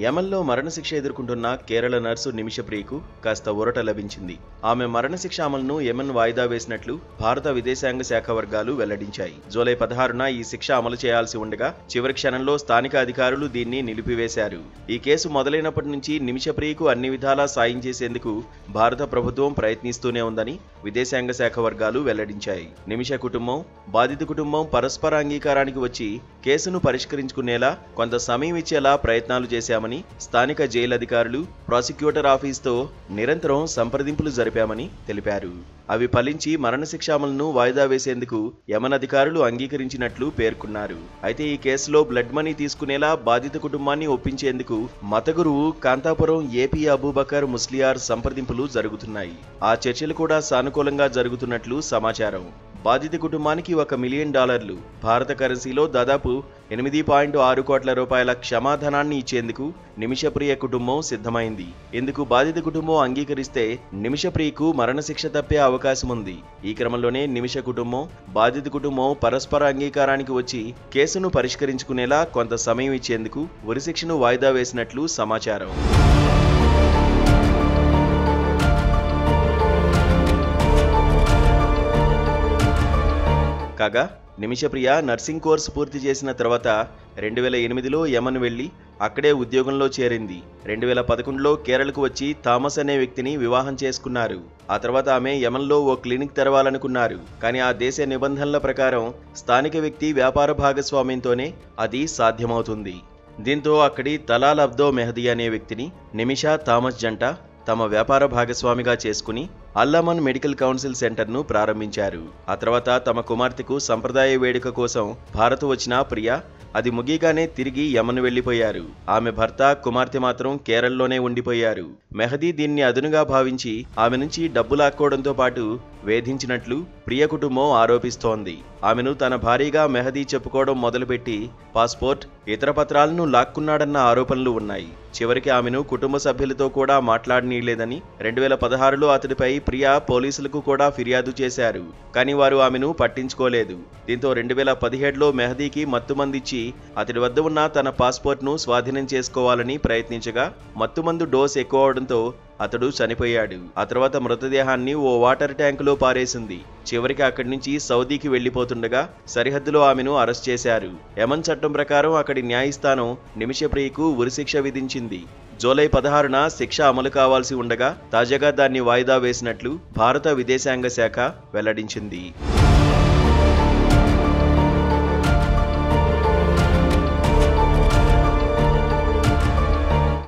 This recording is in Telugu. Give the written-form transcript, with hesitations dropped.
యమన్లో మరణశిక్ష ఎదుర్కొంటున్న కేరళ నర్సు నిమిషప్రియకు కాస్త ఊరట లభించింది. ఆమె మరణశిక్ష అమలును యమన్ వాయిదా వేసినట్లు భారత విదేశాంగ శాఖ వర్గాలు వెల్లడించాయి. జూలై 16న ఈ శిక్ష అమలు చేయాల్సి ఉండగా చివరి క్షణంలో స్థానిక అధికారులు దీన్ని నిలిపివేశారు. ఈ కేసు మొదలైనప్పటి నుంచి నిమిషప్రియకు అన్ని విధాలా సాయం చేసేందుకు భారత ప్రభుత్వం ప్రయత్నిస్తూనే ఉందని విదేశాంగ శాఖ వర్గాలు వెల్లడించాయి. నిమిష కుటుంబం, బాధిత కుటుంబం పరస్పర అంగీకారానికి వచ్చి కేసును పరిష్కరించుకునేలా కొంత సమయం ఇచ్చేలా ప్రయత్నాలు చేశామని స్థానిక జైలు అధికారులు, ప్రాసిక్యూటర్ ఆఫీస్తో నిరంతరం సంప్రదింపులు జరిపామని తెలిపారు. అవి ఫలించి మరణశిక్ష అమలును వాయిదా వేసేందుకు యమన్ అధికారులు అంగీకరించినట్లు పేర్కొన్నారు. అయితే ఈ కేసులో బ్లడ్ మనీ తీసుకునేలా బాధిత కుటుంబాన్ని ఒప్పించేందుకు మత గురువు కాంతాపురం ఏపీ అబూబకర్ ముస్లియార్ సంప్రదింపులు జరుగుతున్నాయి. ఆ చర్చలు కూడా సానుకూలంగా జరుగుతున్నట్లు సమాచారం. బాధిత కుటుంబానికి $1 మిలియన్ భారత కరెన్సీలో దాదాపు 8.6 కోట్ల రూపాయల క్షమాధనాన్ని ఇచ్చేందుకు నిమిషప్రియ కుటుంబం సిద్ధమైంది. ఇందుకు బాధిత కుటుంబం అంగీకరిస్తే నిమిషప్రియకు మరణశిక్ష తప్పే అవకాశం ఉంది. ఈ క్రమంలోనే నిమిష కుటుంబం, బాధిత కుటుంబం పరస్పర అంగీకారానికి వచ్చి కేసును పరిష్కరించుకునేలా కొంత సమయం ఇచ్చేందుకు ఉరిశిక్షను వాయిదా వేసినట్లు సమాచారం. కాగా నిమిషప్రియ నర్సింగ్ కోర్సు పూర్తి చేసిన తర్వాత 2008లో యమన్ వెళ్లి అక్కడే ఉద్యోగంలో చేరింది. 2011లో కేరళకు వచ్చి థామస్ అనే వ్యక్తిని వివాహం చేసుకున్నారు. ఆ తర్వాత ఆమె యమన్లో ఓ క్లినిక్ తెరవాలనుకున్నారు. కానీ ఆ దేశ నిబంధనల ప్రకారం స్థానిక వ్యక్తి వ్యాపార భాగస్వామ్యంతోనే అది సాధ్యమవుతుంది. దీంతో అక్కడి తలాల్ అబ్దో మెహదీ అనే వ్యక్తిని నిమిషా థామస్ జంట తమ వ్యాపార భాగస్వామిగా చేసుకుని అల్లామన్ మెడికల్ కౌన్సిల్ సెంటర్ను ప్రారంభించారు. ఆ తర్వాత తమ కుమార్తెకు సంప్రదాయ వేడుక కోసం భారత్ వచ్చిన ప్రియా అది ముగియగానే తిరిగి యమన్ వెళ్లిపోయారు. ఆమె భర్త, కుమార్తె మాత్రం కేరళలోనే ఉండిపోయారు. మెహదీ దీన్ని అదునుగా భావించి ఆమె నుంచి డబ్బు లాక్కోవడంతో పాటు వేధించినట్లు ప్రియ కుటుంబం ఆరోపిస్తోంది. ఆమెను తన భార్యగా మెహదీ చెప్పుకోవడం మొదలుపెట్టి పాస్పోర్ట్, ఇతర పత్రాలను లాక్కున్నాడన్న ఆరోపణలు ఉన్నాయి. చివరికి ఆమెను కుటుంబ సభ్యులతో కూడా మాట్లాడనీయలేదని 2016లో అతడిపై ప్రియా పోలీసులకు కూడా ఫిర్యాదు చేశారు. కానీ వారు ఆమెను పట్టించుకోలేదు. దీంతో 2017లో మెహదీకి మత్తుమందిచ్చి అతడి వద్ద ఉన్న తన పాస్పోర్ట్ను స్వాధీనం చేసుకోవాలని ప్రయత్నించగా మత్తుమందు డోస్ ఎక్కువ అవడంతో అతడు చనిపోయాడు. ఆ తర్వాత మృతదేహాన్ని ఓ వాటర్ ట్యాంకులో పారేసింది. చివరికి అక్కడి నుంచి సౌదీకి వెళ్లిపోతుండగా సరిహద్దులో ఆమెను అరెస్ట్ చేశారు. యమన్ చట్టం ప్రకారం అక్కడి న్యాయస్థానం నిమిషప్రియకు ఉరిశిక్ష విధించింది. జూలై 16న శిక్ష అమలు కావాల్సి ఉండగా తాజాగా దాన్ని వాయిదా వేసినట్లు భారత విదేశాంగ శాఖ వెల్లడించింది.